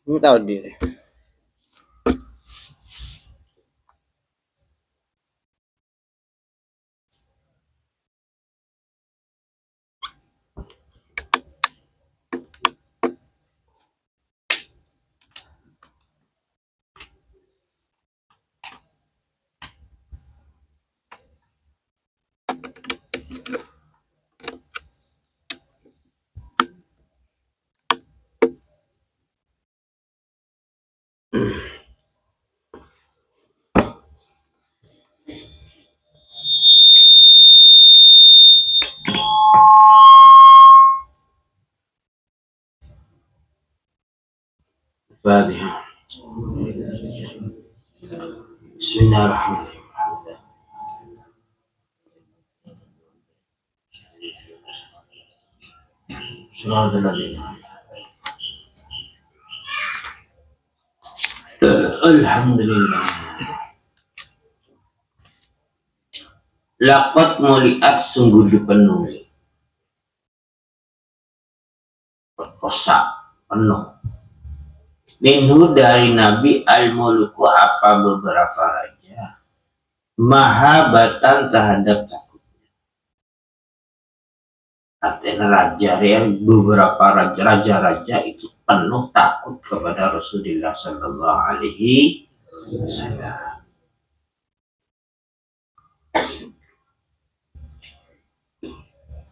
Kamu tahu diri. Fatihah. Bismillahirrahmanirrahim. Alhamdulillah. Laqad muliat, sungguh dipenuhi, kosak penuh, minhu dari Nabi al-muluku apa beberapa raja, mahabatan terhadap takut. Artinya raja ya, beberapa raja-raja itu penuh takut kepada Rasulullah Sallallahu Alaihi Wasallam.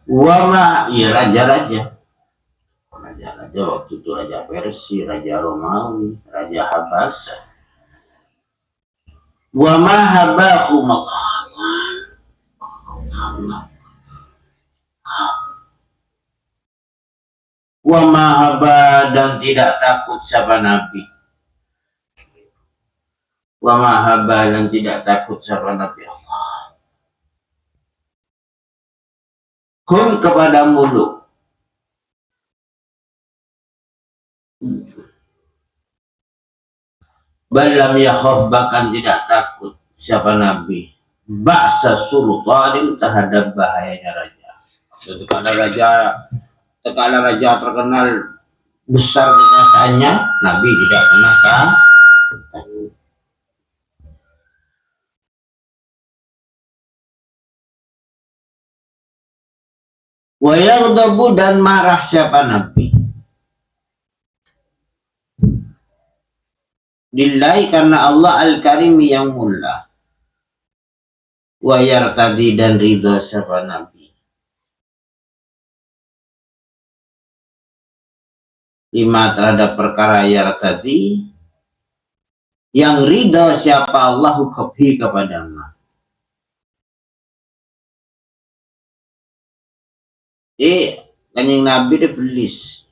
Wama, ya raja-raja waktu itu, raja Persia, raja Romawi, raja Habasha. Wama habahum Allah. Wama haba, dan tidak takut siapa Nabi. Wama haba, dan tidak takut siapa Nabi Allah. Hum, kepada muluk. Balam yakhaf, bahkan tidak takut siapa Nabi. Ba'sa sultanin, terhadap bahayanya raja. Ketika ada raja terkenal besar kekuasaannya, Nabi tidak pernah takut. Wa yaghdabu, dan marah siapa Nabi. Lillahi, karena Allah al-Karimi yang mulia. Wa yartadi, dan ridho siapa Nabi. Lima, terhadap perkara yartadi, yang ridho siapa Allahu kabhi kepadanya. Kanjeng Nabi Iblis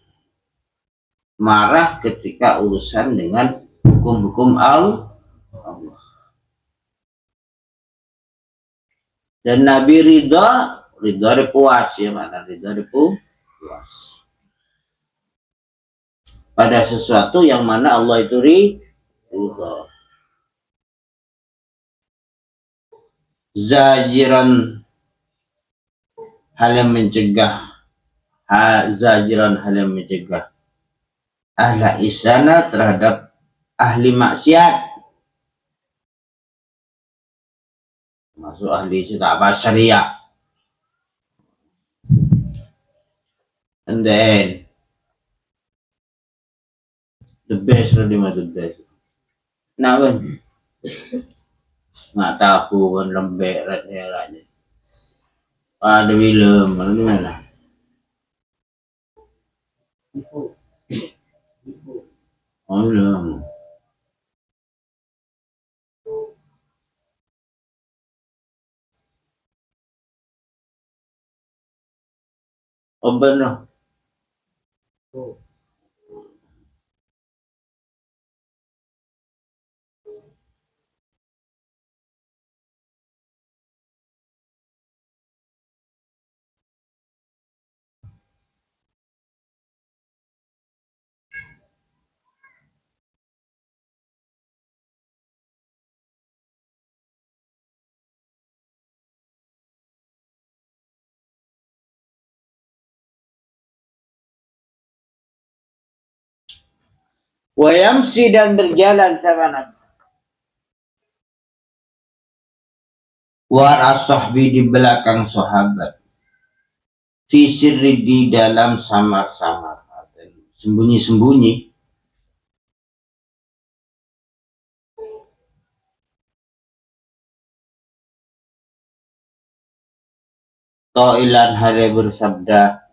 marah ketika urusan dengan hukum-hukum Allah. Dan Nabi ridho puas, ya, mana ridho puas pada sesuatu yang mana Allah itu ridho. Zajiran, hal yang mencegah, ahla isana, terhadap ahli maksiat, masuk ahli apa syariah. And then the best, nah kan nggak tahu kan lembek rasanya. Ada film mana belum. Oh benar. Wayamsi dan berjalan sama Nabi. Waras sahbi di belakang sahabat. Fi sirri di dalam samar-samar. Sembunyi-sembunyi. Qailan hale bersabda,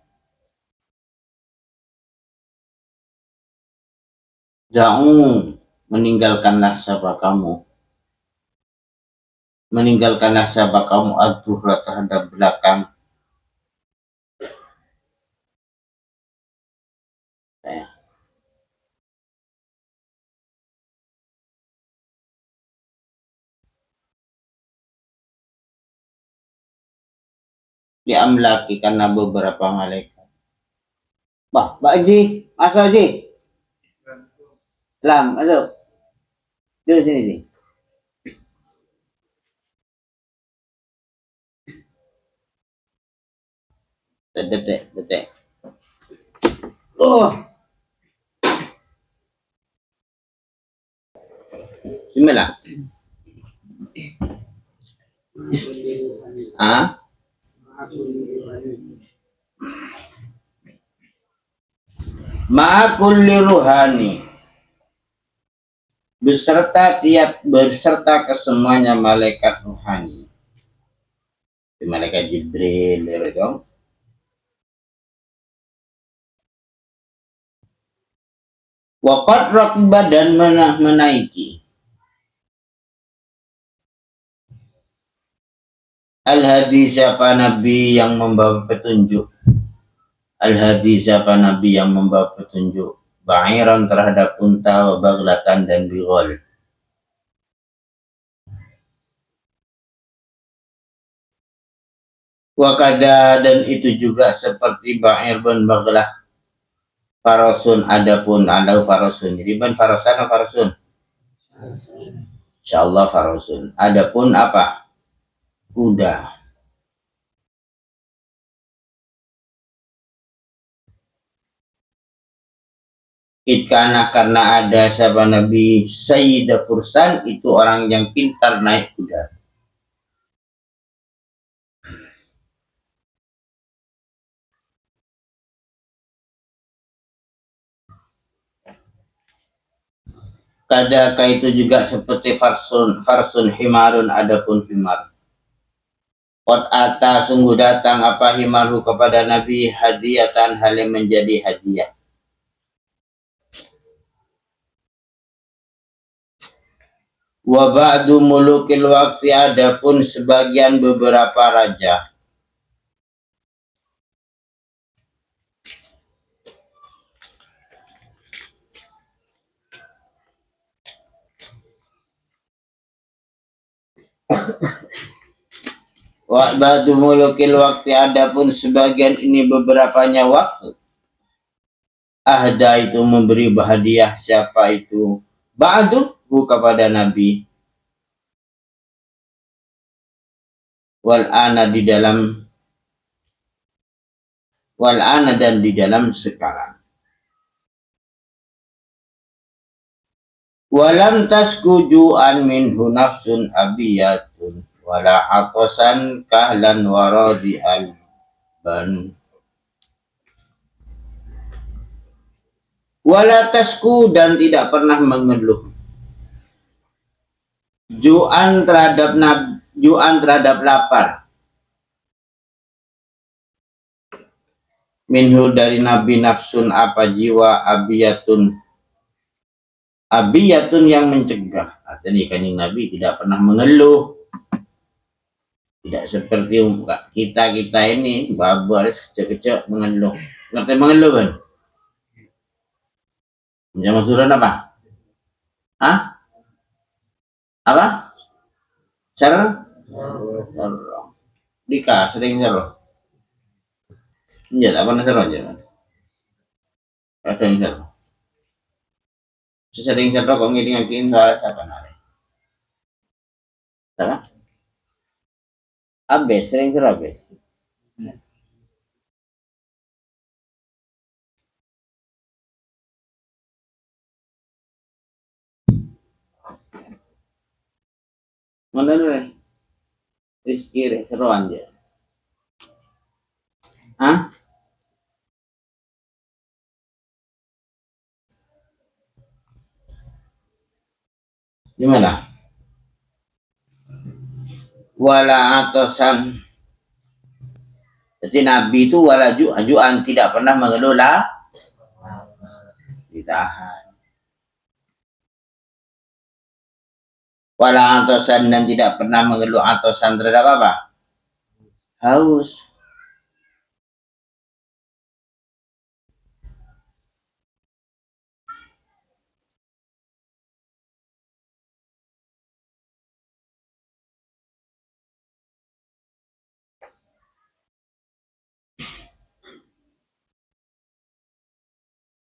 Da'u, meninggalkanlah siapa kamu. Meninggalkanlah siapa kamu ad-duhra terhadap belakang. Diamlaki karena beberapa malaikat. Bah, Pak Haji, masuk Haji. Lam, masuk. Duduk sini sih. Detek. Oh. Bismillah. Ah? Ma'akulli ruhani. Berserta kesemuanya malaikat ruhani. Malaikat Jibril, ya dong. Waqad raqiba dan menaiki. Al-Hadi siapa Nabi yang membawa petunjuk. Al-Hadi siapa Nabi yang membawa petunjuk. Ba'iran terhadap unta, wa baglatan dan bigol. Wakada dan itu juga seperti ba'ir dan baglah. Farasun adapun ada farasun. Jadi ban farasan atau farasun? Insyaallah farasun. Adapun apa? Kuda. Itkana karena ada sahabat Nabi Sayyidah Fursan itu orang yang pintar naik kuda. Kadaka itu juga seperti farsun himarun adapun himar. Qad ata sungguh datang apa himaru kepada Nabi hadiatan hal yang menjadi hadiah. Wa ba'du mulukil waqti adapun sebagian beberapa raja. Wa ba'du mulukil waqti adapun sebagian ini beberapanya waktu. Ahda itu memberi hadiah siapa itu? Ba'du kepada Nabi. Wal ana dan di dalam sekarang. Walam tasku ju'an minhu nafsun abiyatun wala aqasan kahlan waradi alban. Wala tasku dan tidak pernah mengeluh. Ju'an terhadap lapar. Minhu dari Nabi nafsun apa jiwa abiyatun yang mencegah. Artinya kanjeng Nabi tidak pernah mengeluh. Tidak seperti kita ini babar kecek-kecek mengeluh. Ngerti mengeluh kan? Zaman surat apa? Hah? Apa? Cara? Dika sering cara. Enggak apa nasar aja. Ada yang cara. Sering cara kok ngiring-ngiring soal apa nare? Apa? Abes sering cara abes. Mana dulu? Rizki seruan aja. Hah? Gimana? Wala atosan. Jadi Nabi itu walaju ajuan tidak pernah mengelola ditahan. Wala atosan dan tidak pernah mengeluh atosan terhadap apa? Haus.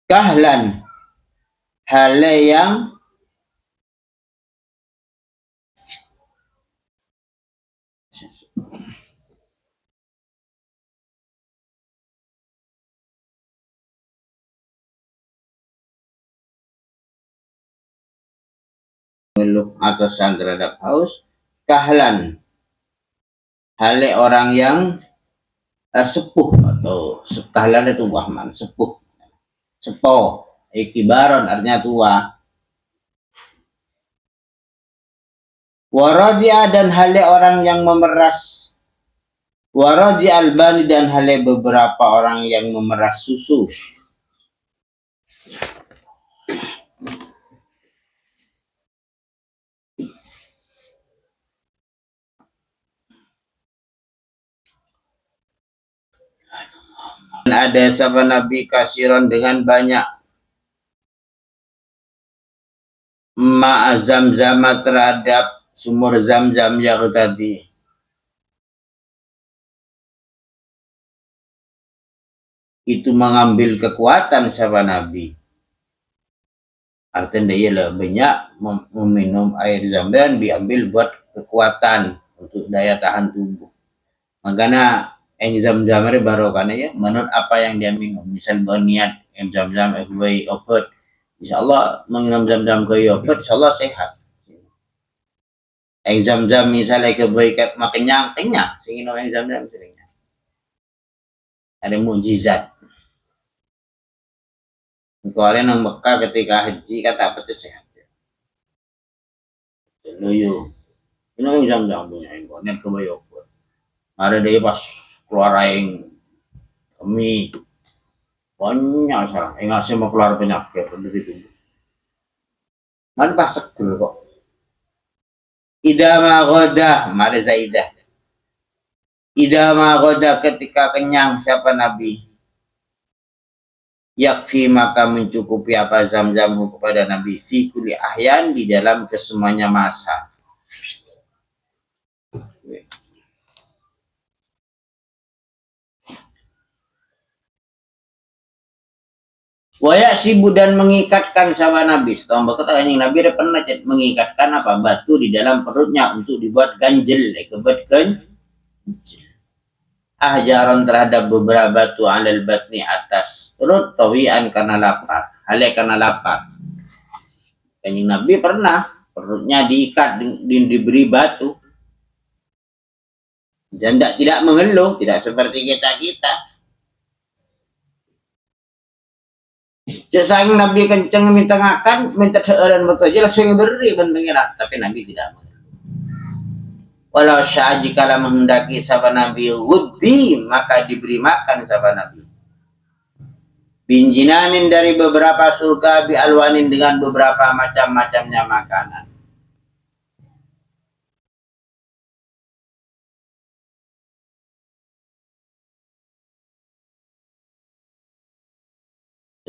Kahlan. Hal yang mengeluh atosan terhadap haus. Kahlan. Hal orang yang sepuh atau kahlan itu wahman sepuh. Sepo. Ikibaron artinya tua. Waradia dan hale orang yang memeras. Waradi albani dan hale beberapa orang yang memeras susu. Dan ada sahabat Nabi kasiron dengan banyak ma'azam-zama terhadap sumur zam-zam yang tadi. Itu mengambil kekuatan sahabat Nabi. Artinya ialah banyak meminum air zam-zam diambil buat kekuatan untuk daya tahan tubuh. Makanya yang zam-zam ini baru karena ya menurut apa yang dia minum. Misal berniat yang zam-zam FBI obat, insya Allah menginam zam-zam ke obat, insya Allah sehat. Yang zam-zam misalnya kebaikan makin kenyang, sehingga minum yang zam-zam seringnya. Ada mukjizat. Kalian yang Mekah ketika haji kata apa itu sehat. Loyo, ini yang zam-zam punya yang niat kebaikan obat. Ada dia pas keluar aing kami banyak salah ngasih mau keluar penyakit udah itu mana pas seger kok idama goda mari zaidah idama goda ketika kenyang siapa Nabi yakfi maka mencukupi apa zam-zammu kepada Nabi fi kulli ahyan di dalam kesemuanya masa. Wayak sibu dan mengikatkan sama Nabi. Setelah berkata Nabi ada pernah mengikatkan apa batu di dalam perutnya untuk dibuat ganjel, kebat ganjel. Ahjaran terhadap beberapa batu alal batni atas perut tawian karena lapar, hale karena lapar. Kanjeng Nabi pernah perutnya diikat diberi batu dan tidak mengeluh, tidak seperti kita. Sayang Nabi kenceng minta ngakan, minta dan betul aja langsung beri dan mengira, tapi Nabi tidak mengeluh. Walau syah jikalau menghendaki sahabat Nabi wuddi maka diberi makan sahabat Nabi. Binjinanin dari beberapa surga bi alwanin dengan beberapa macam-macamnya makanan.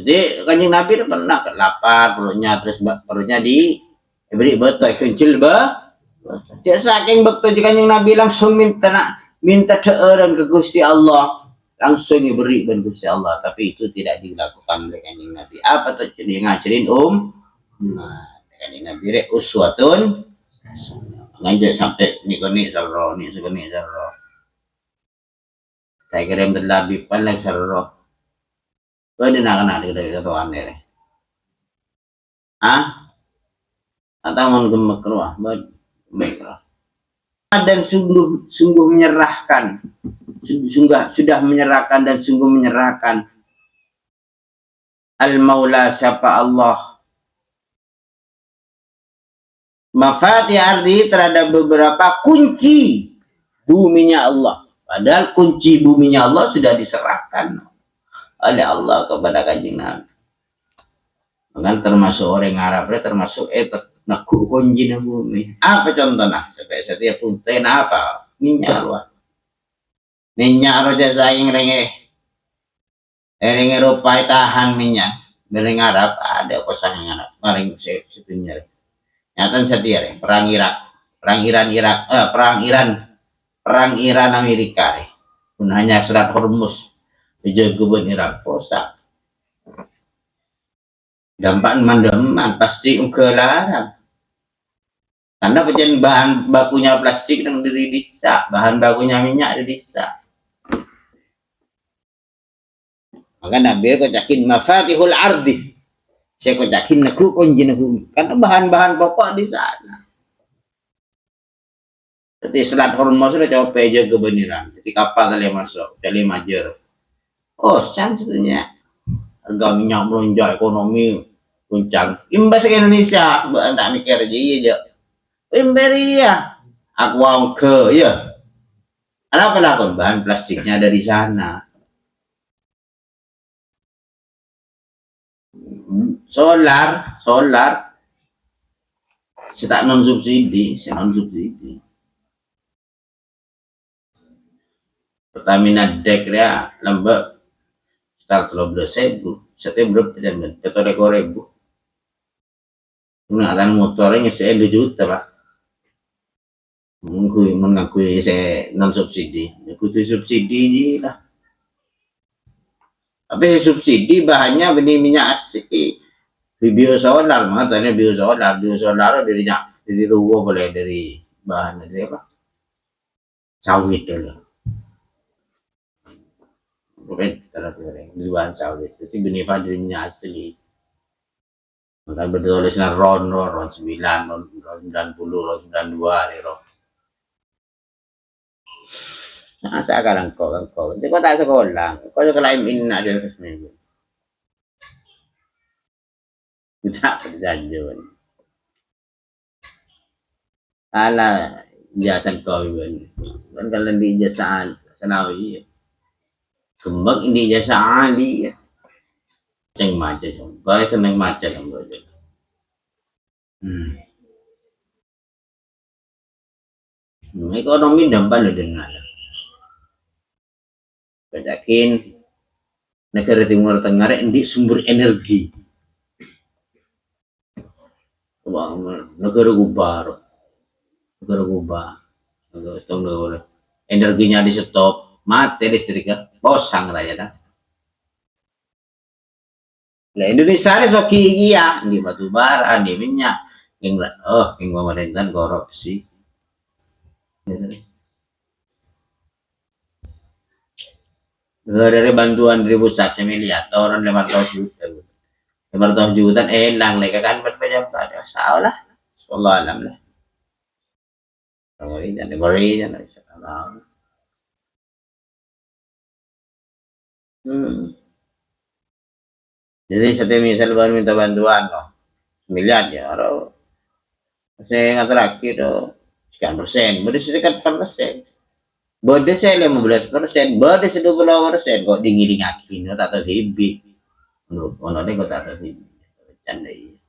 Jadi kanjeng Nabi itu pernah lapar perutnya terus perutnya diberi betul kencil cek saking betul kanjeng Nabi langsung minta dan ke Gusti Allah langsung diberi dan Gusti Allah, tapi itu tidak dilakukan oleh kanjeng Nabi. Apa tuh dia ngajarin kanjeng Nabi rek uswatun ngajak sampai nikoni sarro ni segini sarro saya kira berlebih pandai sarro. Pwede na kana dito katuan dire. Ah? Atau mau gemek ruah, baik. dan sungguh menyerahkan, sudah menyerahkan dan sungguh menyerahkan al-maula siapa Allah, mafati ardi terhadap beberapa kunci buminya Allah. Padahal kunci buminya Allah sudah diserahkan oleh Allah kepada Kanjeng Nabi. Maka termasuk orang Arab, termasuk naku kunci na bumi. Apa contohnya? Sampai setiap punten apa? Minyak luar. Minyak roja saing renge. Renge rupai tahan minyak. Dari Arab ada kosan yang Arab. Maring situnya. Nyata setia perang Irak. Perang Iran Amerika. Pun hanya Selat Hormuz. Dijaga Irak posak. Dampak mandaman pasti kelarang. Karena pecahan bahan bakunya plastik dan dari disa, bahan bakunya minyak dari disa. Maka Nabi kocakin mafatihul ardi. Saya kocakin naku konjinahu. Karena bahan-bahan pokok di sana. Jadi Selat Hormuz sudah coba jaga beneran. Jadi kapal kali masuk, kali majer. Oh, sebenarnya harga minyak melonjak, ekonomi puncak. Imbas ke Indonesia, tak mikir aja iya. Imperia, aku ke ya. Apa lakon bahan plastiknya dari sana. Solar, saya non subsidi. Pertamina dek ya lembek sekitar 12.000, setiap berapa jam? 4.000. Pengadaan motornya saya 2 juta pak. Mengakui saya non subsidi, ikuti subsidi lah. Tapi subsidi bahannya benih minyak asli, biosolar, makanya biosolar dari luar boleh dari bahan dari apa? Sawit dulu. Bukan dari bahan sawit, itu benih pada minyak asli. Maka bertulisnya ron 9, ron 90, ron 92 nih ron. Nah, saya akan kau. Jadi kau tak sekolah, kau sekolah ini nak jadi seminggu. Kita berjanjian. Ala jasa kau ini. Kan kalau di jasa Senawi, kembang ini jasa Ali ya. Ceng maca dong. Kau seneng maca dong bro. Ekonomi dampak lo dengar. Yakin negara Timur Tengah ini sumber energi. Negara Gubar, energinya di stop, mati listriknya, bosang raya dah. Lah Indonesia ini soki iya, di batu bara, di minyak, yang pemerintah korupsi. Dari bantuan dari pusat saya lihat orang 500 juta. 500 juta elang mereka kan berpejabat ya salah. Wallah alam lah. Beri dan salah. Jadi setiap misal baru minta bantuan loh. Miliar ya orang. Saya nggak terakhir tuh sekian persen, baru sekian persen. Bode saya 15%, bode 20%, kok dingin-dingin tak tahu hibi. Ono kok tak tahu hibi. Candai.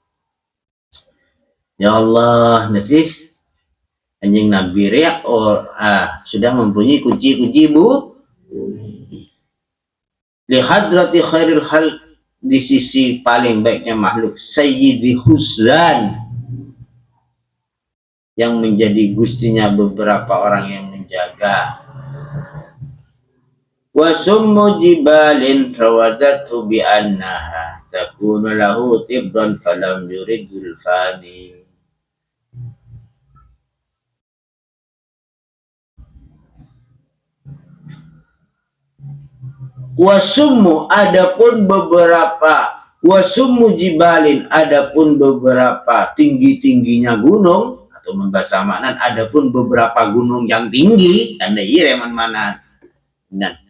Ya Allah, nanti anjing Nabi ya sudah mempunyai kunci-kunci bu. Li hadrati khairil khalq, di sisi paling baiknya makhluk, Sayyidi Huzan, yang menjadi gustinya beberapa orang yang menjaga. Wa summu jibalin rawadatu bi annaha takunu lahu tibran falam yuridul fani. Wasummu adapun beberapa, wasummu jibalin adapun beberapa tinggi-tingginya gunung atau membahasa makna. Adapun beberapa gunung yang tinggi tanda ireman mana dan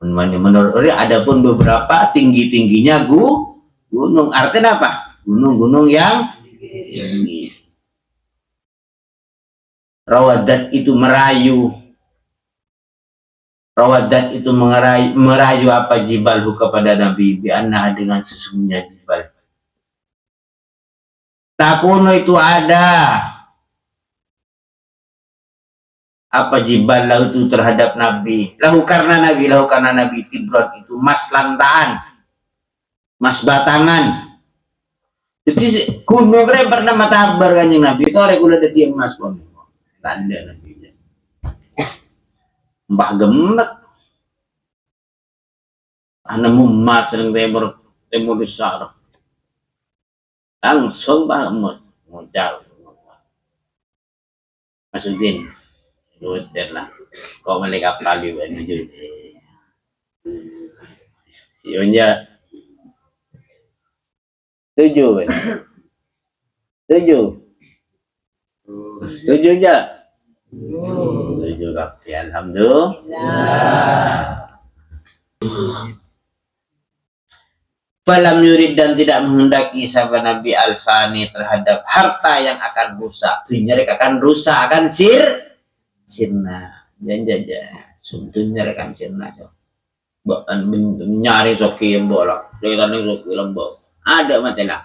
menurut orang adapun beberapa tingginya gunung artinya apa? Gunung-gunung yang tinggi. Rawadat itu merayu. Rawadat itu merayu apa jibalhu kepada Nabi bi'annaha dengan sesungguhnya jibal. Takuno itu ada apa jibal lahu itu terhadap Nabi. Lahu karena Nabi tibron itu mas lantaan, mas batangan. Jadi gunung keren pernah matabar kanjeng Nabi itu ada gula dadi emas pun. Tanda Nabi. Mbah gemet anemu mas yang timur besar langsung banget modal Masudin udah lah kau mereka kali menuju yonya setuju aja setuju ya alhamdulillah. Falam yurid dan tidak menghendaki sahabat Nabi al-fani terhadap harta yang akan rusak. Dunia akan rusak, akan sirna. Jangan suntunya akan sirna. Bahkan nyari soki yang bolak. Kita nih soki lembok. Ada matilah.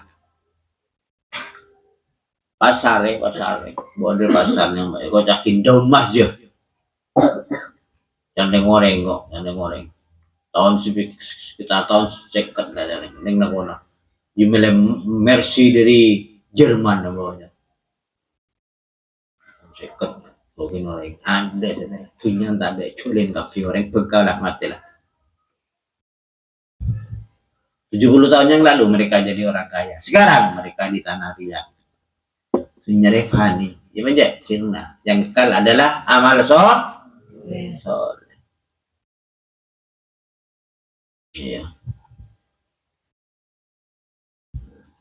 Pasar. Bodel pasarnya mbak. Kau cakin daun mas je. Jangan goreng kok, tahun kita tahun seket lah dari neng nakona jumlah Mercy dari Jerman namanya seket mungkin orang ada sana punya tak ada culin tapi orang bekal lah mati lah 70 tahun yang lalu mereka jadi orang kaya sekarang mereka di tanah liat punya Revani gimana sirna yang kekal adalah amal soleh. Iya.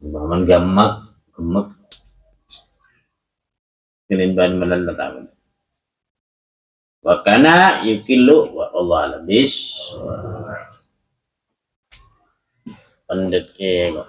Bangun gemek. Kelimban melalatakan. Wakana yukilu wa Allah alabis. Pendet kego.